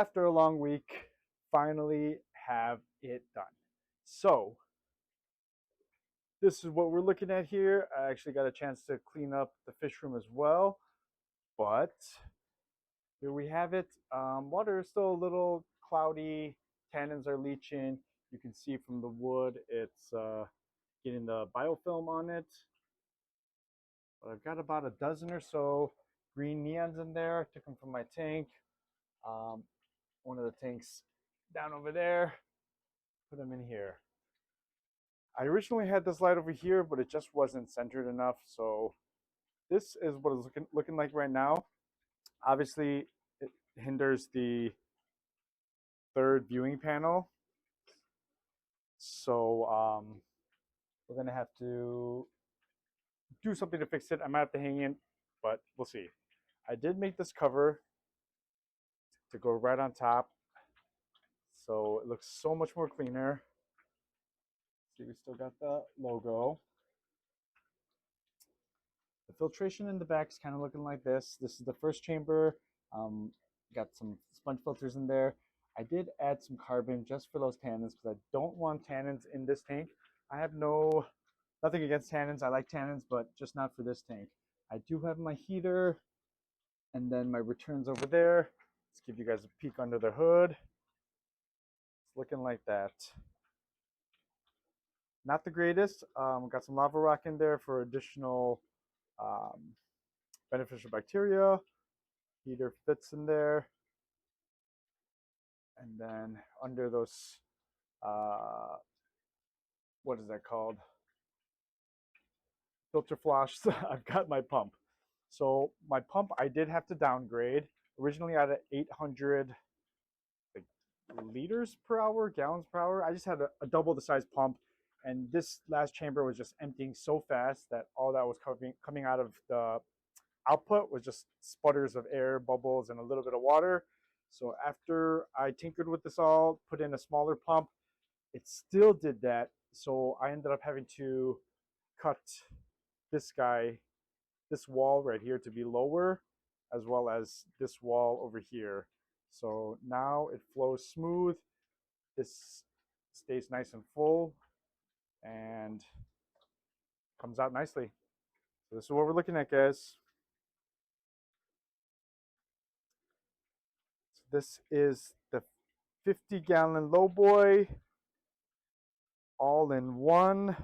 after a long week, finally have it done. So this is what we're looking at here. I actually got a chance to clean up the fish room as well, but here we have it. Water is still a little cloudy. Tannins are leaching. You can see from the wood, it's getting the biofilm on it. But I've got about a dozen or so green neons in there. I took them from my tank. Um, one of the tanks down over there. Put them in here. I originally had this light over here, but it just wasn't centered enough. So this is what it's looking like right now. Obviously, it hinders the third viewing panel. So we're going to have to do something to fix it. I might have to hang it, but we'll see. I did make this cover to go right on top. So it looks so much more cleaner. See, we still got the logo. The filtration in the back is kind of looking like this. This is the first chamber. Got some sponge filters in there. I did add some carbon just for those tannins because I don't want tannins in this tank. I have nothing against tannins. I like tannins, but just not for this tank. I do have my heater and then my returns over there. Let's give you guys a peek under the hood. It's looking like that. Not the greatest. Got some lava rock in there for additional beneficial bacteria. Heater fits in there. And then under those, what is that called? Filter flush, I've got my pump. So my pump, I did have to downgrade. Originally I had 800 liters per hour, gallons per hour. I just had a double the size pump. And this last chamber was just emptying so fast that all that was coming out of the output was just sputters of air, bubbles, and a little bit of water. So after I tinkered with this all, put in a smaller pump, it still did that. So I ended up having to cut this wall right here to be lower, as well as this wall over here. So now it flows smooth. This stays nice and full and comes out nicely. So this is what we're looking at, guys. So this is the 50-gallon Lowboy, all in one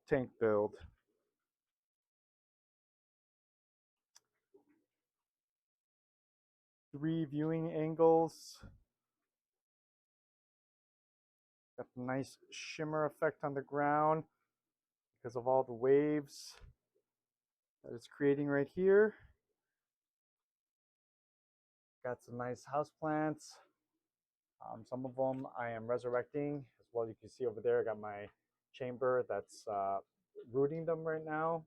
tank build. Three viewing angles. Got a nice shimmer effect on the ground because of all the waves that it's creating right here. Got some nice houseplants. Some of them I am resurrecting as well. You can see over there, I got my chamber that's rooting them right now.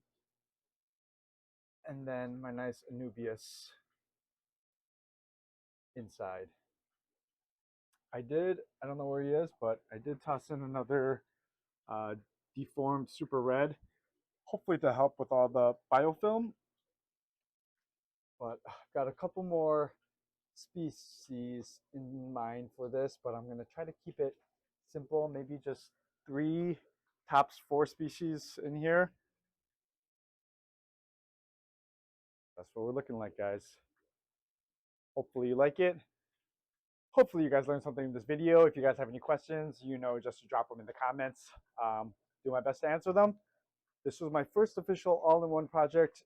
And then my nice Anubias inside. I don't know where he is, but I did toss in another deformed super red, hopefully to help with all the biofilm. But I've got a couple more species in mind for this, but I'm going to try to keep it simple, maybe just 3, tops 4 species in here. That's what we're looking like, guys. Hopefully you like it. Hopefully you guys learned something in this video. If you guys have any questions, just to drop them in the comments. Do my best to answer them. This was my first official all-in-one project.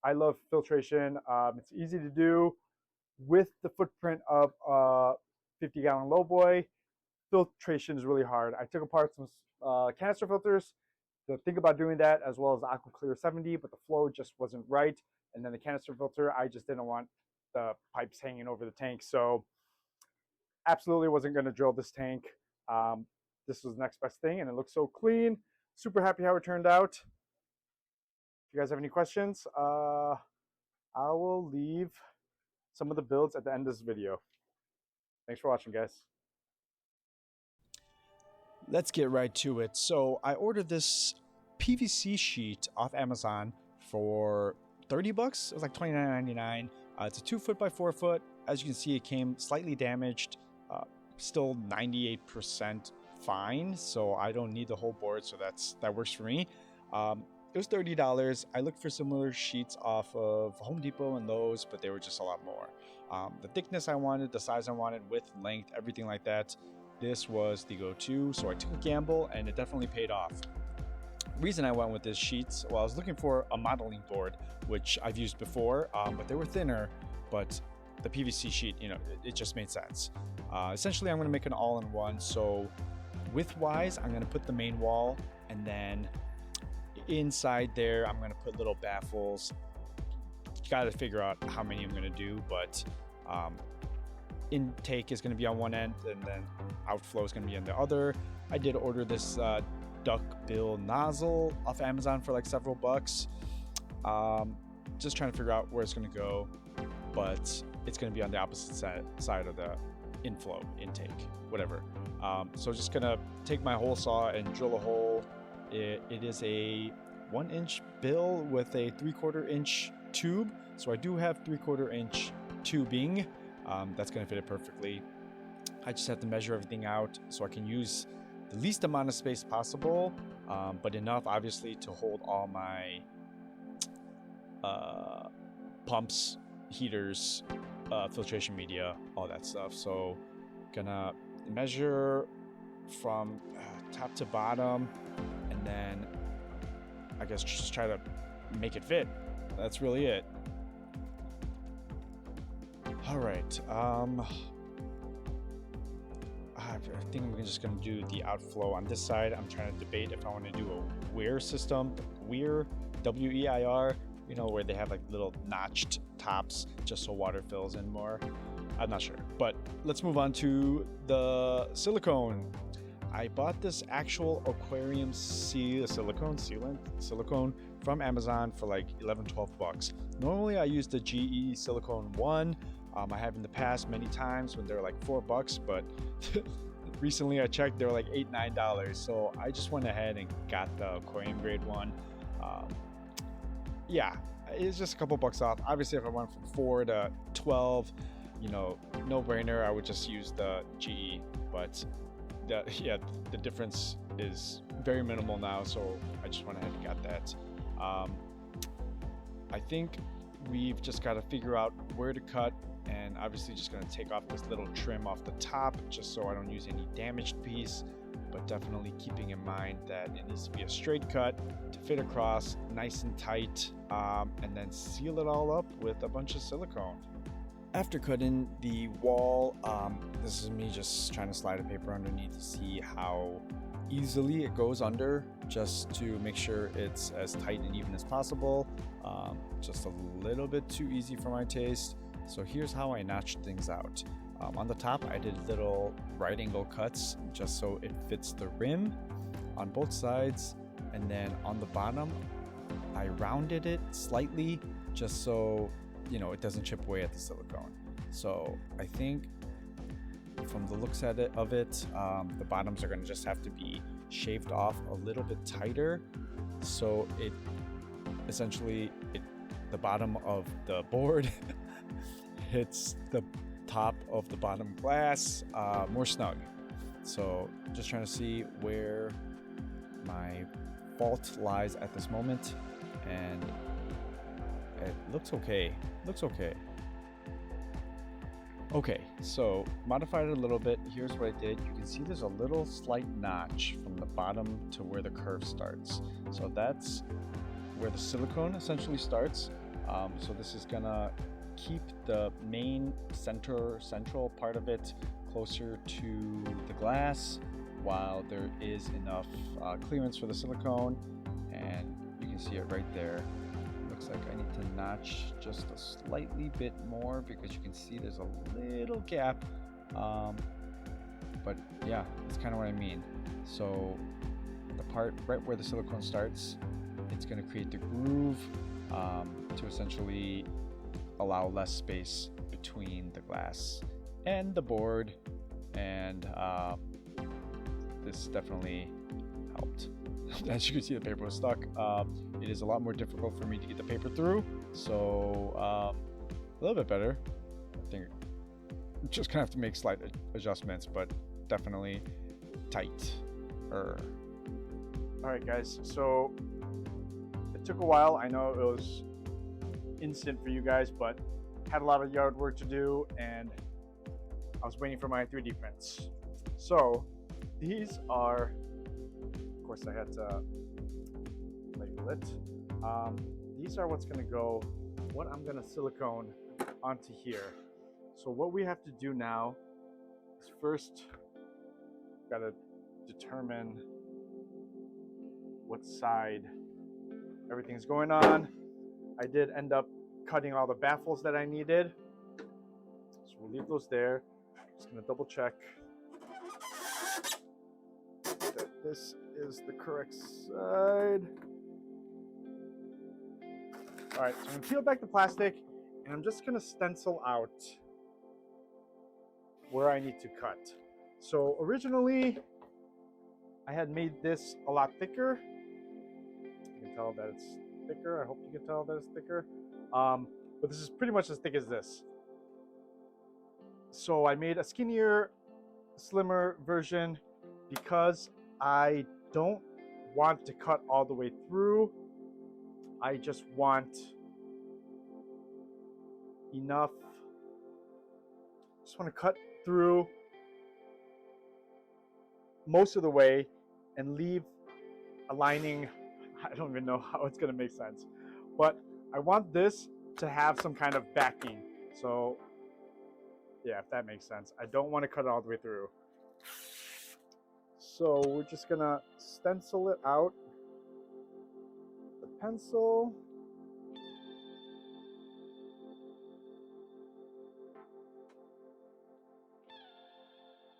I love filtration. It's easy to do with the footprint of a 50-gallon Lowboy. Filtration is really hard. I took apart some canister filters to think about doing that, as well as Aqua Clear 70, but the flow just wasn't right. And then the canister filter, I just didn't want the pipes hanging over the tank. So absolutely wasn't going to drill this tank. This was the next best thing, and it looks so clean. Super happy how it turned out. If you guys have any questions, I will leave some of the builds at the end of this video. Thanks for watching, guys. Let's get right to it. So I ordered this PVC sheet off Amazon for $30. It was like $29.99. It's a 2 foot by 4 foot. As you can see, it came slightly damaged, still 98% fine, so I don't need the whole board, so that works for me. It was $30. I looked for similar sheets off of Home Depot and Lowe's, but they were just a lot more. The thickness I wanted, the size I wanted, width, length, everything like that, this was the go-to. So I took a gamble and it definitely paid off. Reason I went with this sheets, well, I was looking for a modeling board, which I've used before, but they were thinner, but the PVC sheet, you know, it just made sense. Essentially, I'm going to make an all-in-one. So width-wise, I'm going to put the main wall, and then inside there, I'm going to put little baffles. Got to figure out how many I'm going to do, but intake is going to be on one end, and then outflow is going to be on the other. I did order this duck bill nozzle off Amazon for like several bucks. Just trying to figure out where it's going to go, but it's going to be on the opposite side of the intake, whatever. So just going to take my hole saw and drill a hole. It is a 1-inch bill with a 3/4 inch tube. So I do have 3/4 inch tubing. That's going to fit it perfectly. I just have to measure everything out so I can use the least amount of space possible, but enough obviously to hold all my pumps, heaters, filtration media, all that stuff. So gonna measure from top to bottom, and then I guess just try to make it fit. That's really it. All right. I think I'm just gonna do the outflow on this side. I'm trying to debate if I want to do a weir system, weir, W-E-I-R, you know, where they have like little notched tops just so water fills in more. I'm not sure, but let's move on to the silicone. I bought this actual aquarium silicone from Amazon for like 11-12 bucks. Normally I use the GE Silicone 1. I have in the past many times when they're like $4, but recently I checked, they were like $8-9. So I just went ahead and got the aquarium grade one. Yeah, it's just a couple bucks off. Obviously, if I went from 4 to 12, you know, no brainer, I would just use the GE. But the difference is very minimal now, so I just went ahead and got that. I think we've just got to figure out where to cut, and obviously just going to take off this little trim off the top just so I don't use any damaged piece, but definitely keeping in mind that it needs to be a straight cut to fit across nice and tight, and then seal it all up with a bunch of silicone. After cutting the wall, this is me just trying to slide a paper underneath to see how easily it goes under, just to make sure it's as tight and even as possible. Just a little bit too easy for my taste. So here's how I notched things out. On the top, I did little right angle cuts just so it fits the rim on both sides. And then on the bottom, I rounded it slightly just so, you know, it doesn't chip away at the silicone. So I think from the looks of it, the bottoms are going to just have to be shaved off a little bit tighter. So it essentially, the bottom of the board hits the top of the bottom glass more snug. So just trying to see where my fault lies at this moment, and it looks okay. Okay, so modified it a little bit. Here's what I did. You can see there's a little slight notch from the bottom to where the curve starts. So that's where the silicone essentially starts. So this is gonna keep the main central part of it closer to the glass, while there is enough clearance for the silicone. And you can see it right there. Looks like I need to notch just a slightly bit more because you can see there's a little gap. But yeah, that's kind of what I mean. So the part right where the silicone starts, it's going to create the groove to essentially allow less space between the glass and the board, and this definitely helped. As you can see, the paper was stuck. It is a lot more difficult for me to get the paper through, so a little bit better. I think just gonna have to make slight adjustments, but definitely tight. All right, guys. So it took a while. I know it was instant for you guys, but had a lot of yard work to do, and I was waiting for my 3D prints. So these are, of course, I had to label it. These are what's going to go, what I'm going to silicone onto here. So what we have to do now is first got to determine what side everything's going on. I did end up cutting all the baffles that I needed, so we'll leave those there. Just gonna double check that this is the correct side. All right, so I'm gonna peel back the plastic, and I'm just gonna stencil out where I need to cut. So originally, I had made this a lot thicker. You can tell that it's thicker. I hope you can tell that it's thicker. But this is pretty much as thick as this. So I made a skinnier, slimmer version because I don't want to cut all the way through. I just want enough. Just want to cut through most of the way and leave a lining. I don't even know how it's going to make sense, but I want this to have some kind of backing. So yeah, if that makes sense. I don't want to cut it all the way through. So we're just going to stencil it out. The pencil.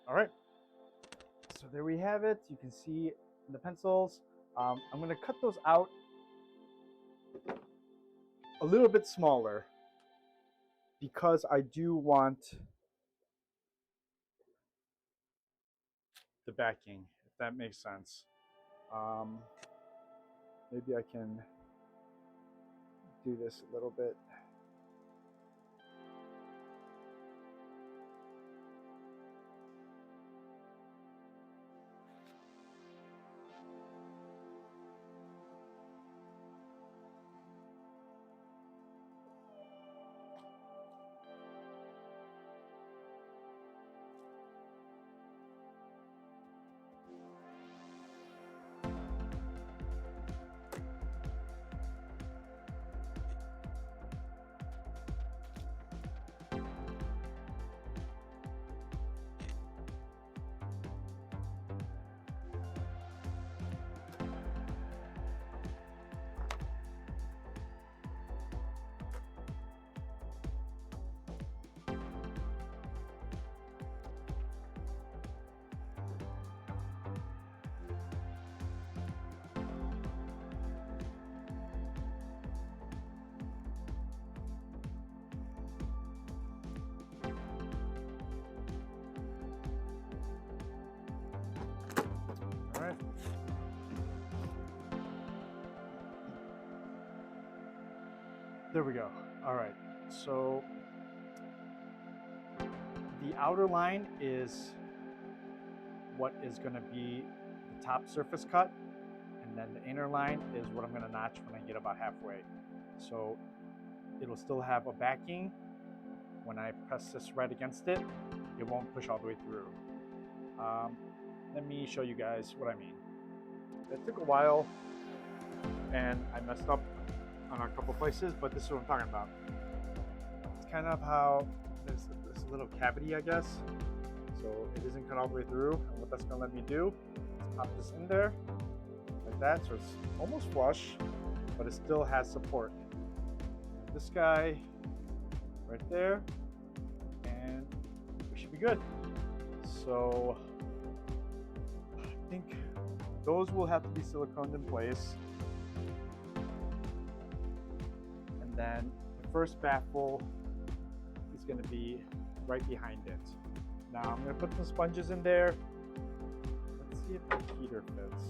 All right. So there we have it. You can see the pencils. I'm going to cut those out a little bit smaller because I do want the backing, if that makes sense. Maybe I can do this a little bit. All right. There we go. All right. So the outer line is what is going to be the top surface cut, and then the inner line is what I'm going to notch when I get about halfway. So it'll still have a backing. When I press this right against it, it won't push all the way through. Let me show you guys what I mean. It took a while and I messed up on a couple places, but this is what I'm talking about. It's kind of how there's this little cavity, I guess. So it isn't cut all the way through. And what that's gonna let me do is pop this in there like that. So it's almost flush, but it still has support. This guy right there, and we should be good. So I think those will have to be siliconed in place. And then the first baffle is going to be right behind it. Now I'm going to put some sponges in there. Let's see if the heater fits.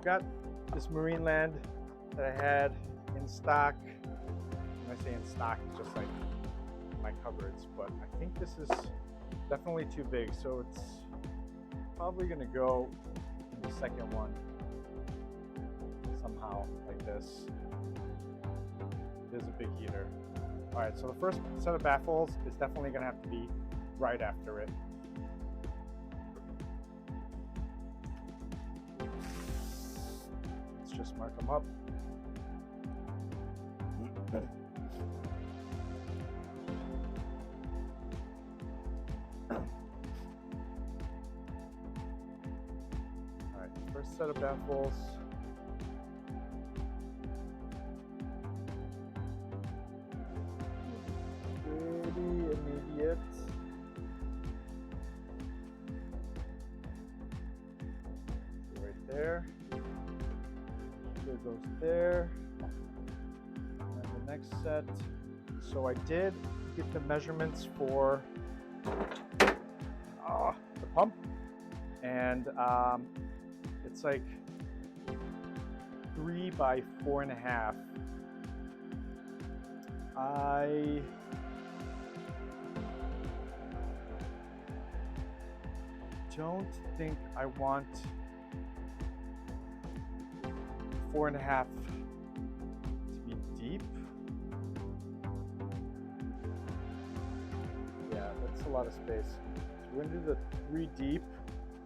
got this marine land that I had in stock. When I say in stock, it's just like my cupboards, but I think this is definitely too big, so it's probably gonna go in the second one somehow, like this. It is a big heater. All right, so the first set of baffles is definitely gonna have to be right after it. Let's just mark them up. All right, first set of baffles. Pretty immediate. Right there. There goes there. And the next set. So I did get the measurements for the pump, and it's like 3 by 4.5. I don't think I want 4.5 to be deep. Yeah, that's a lot of space. So we're gonna do the 3 deep.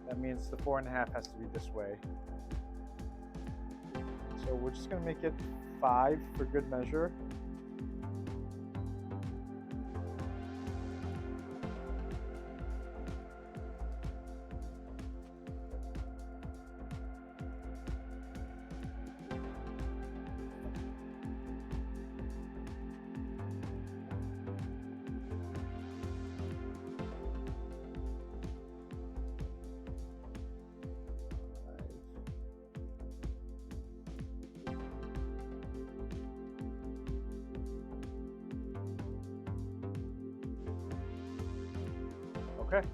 That means the 4.5 has to be this way. So we're just gonna make it 5 for good measure. Okay,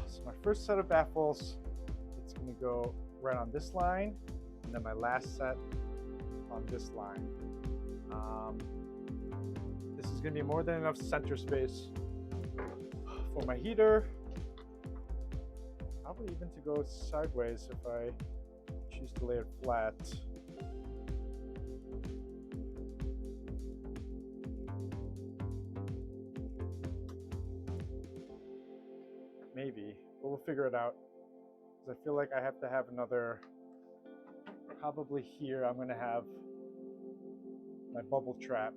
so my first set of baffles, it's gonna go right on this line, and then my last set on this line. This is gonna be more than enough center space for my heater. Probably even to go sideways if I choose to lay it flat. Maybe, but we'll figure it out. Because I feel like I have to have another, probably here, I'm gonna have my bubble trap.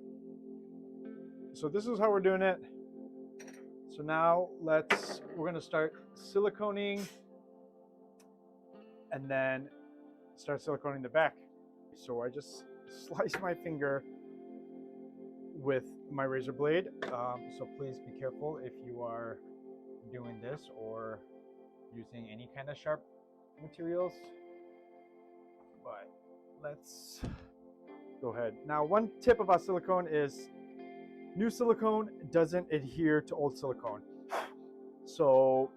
So this is how we're doing it. So now we're gonna start siliconing and then start siliconing the back. So I just slice my finger with my razor blade. So please be careful if you are doing this or using any kind of sharp materials, but let's go ahead. Now, one tip about silicone is new silicone doesn't adhere to old silicone. So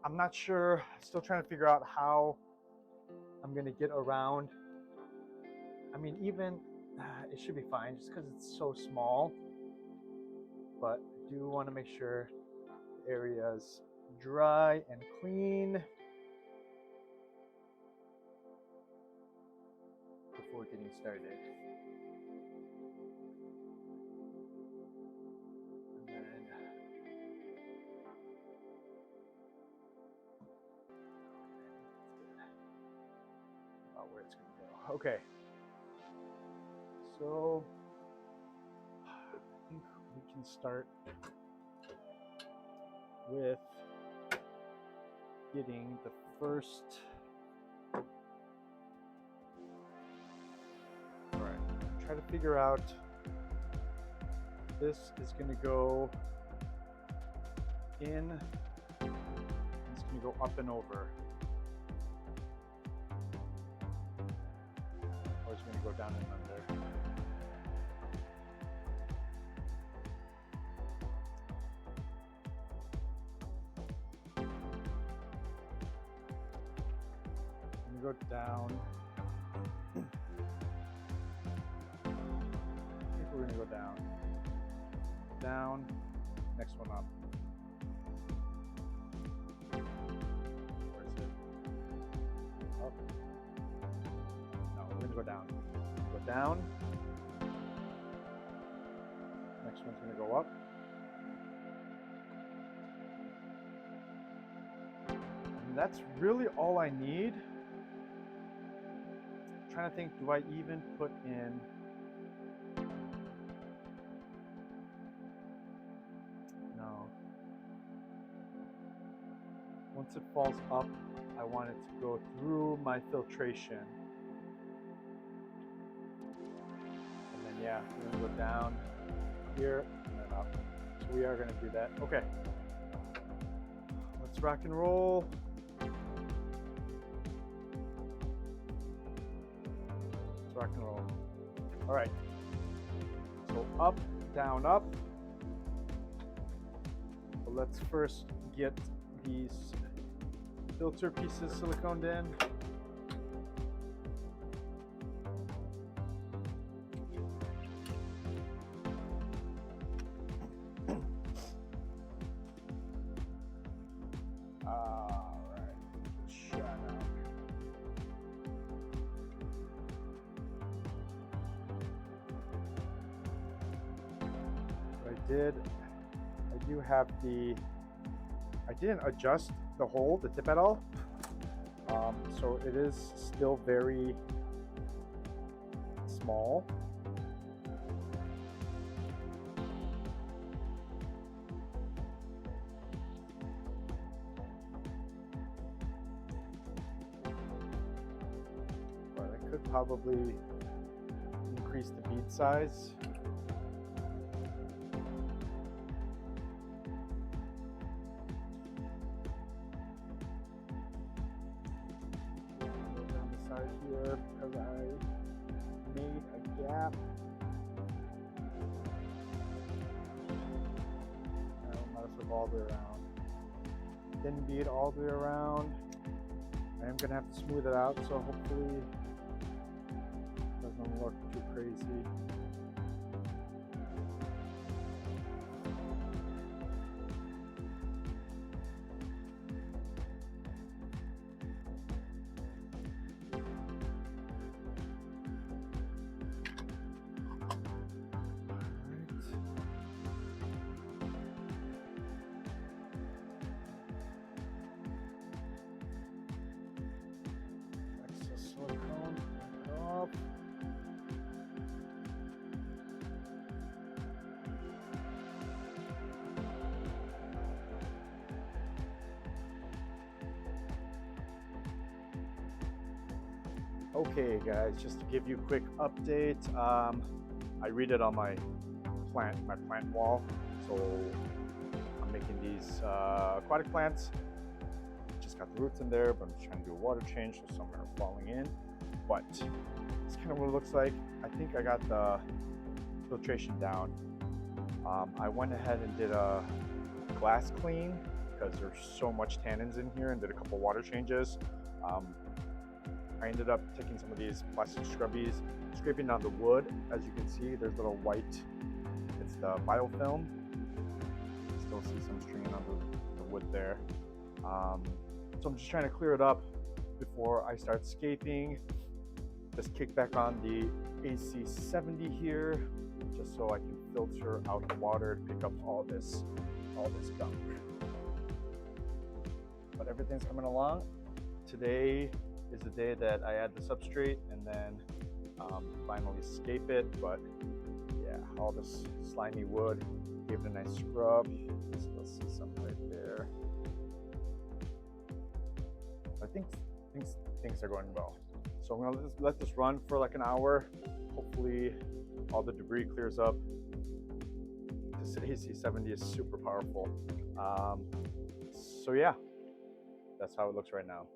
I'm not sure, still trying to figure out how I'm gonna get around. I mean, even it should be fine just because it's so small, but I do want to make sure the area is dry and clean before getting started. And then about where it's going to go. Okay. So I think we can start with getting the first. All right, try to figure out. This is going to go in. It's going to go up and over. Or it's going to go down and under. go down. I think we're gonna go down. Down. Next one up. Where is it? Up. No, we're gonna go down. Go down. Next one's gonna go up. And that's really all I need. I'm trying to think, do I even put in once it falls up, I want it to go through my filtration. And then yeah, we're gonna go down here and then up. So we are gonna do that. Okay. Let's rock and roll. Let's rock and roll. All right. So up, down, up. But let's first get these filter pieces siliconed in. Alright, shut out. What I did, I do have I didn't adjust the hole, the tip at all. So it is still very small. But I could probably increase the bead size. Here because I made a gap. I might as well all the way around. Thin bead all the way around. I am gonna have to smooth it out, so hopefully it doesn't look too crazy. Silicone up. Okay guys, just to give you a quick update, I redid on my plant wall. So I'm making these aquatic plants. Just got the roots in there, but I'm trying to do a water change, so some are falling in. But it's kind of what it looks like. I think I got the filtration down. I went ahead and did a glass clean because there's so much tannins in here, and did a couple water changes. I ended up taking some of these plastic scrubbies, scraping on the wood. As you can see, there's little white, it's the biofilm. You can still see some stringing on the wood there. So I'm just trying to clear it up before I start scaping. Just kick back on the AC70 here, just so I can filter out the water to pick up all this gunk. But everything's coming along. Today is the day that I add the substrate and then finally scape it. But yeah, all this slimy wood gave it a nice scrub. Still see some right there. I think things are going well. So I'm gonna let this run for like an hour. Hopefully all the debris clears up. This AC70 is super powerful. So yeah, that's how it looks right now.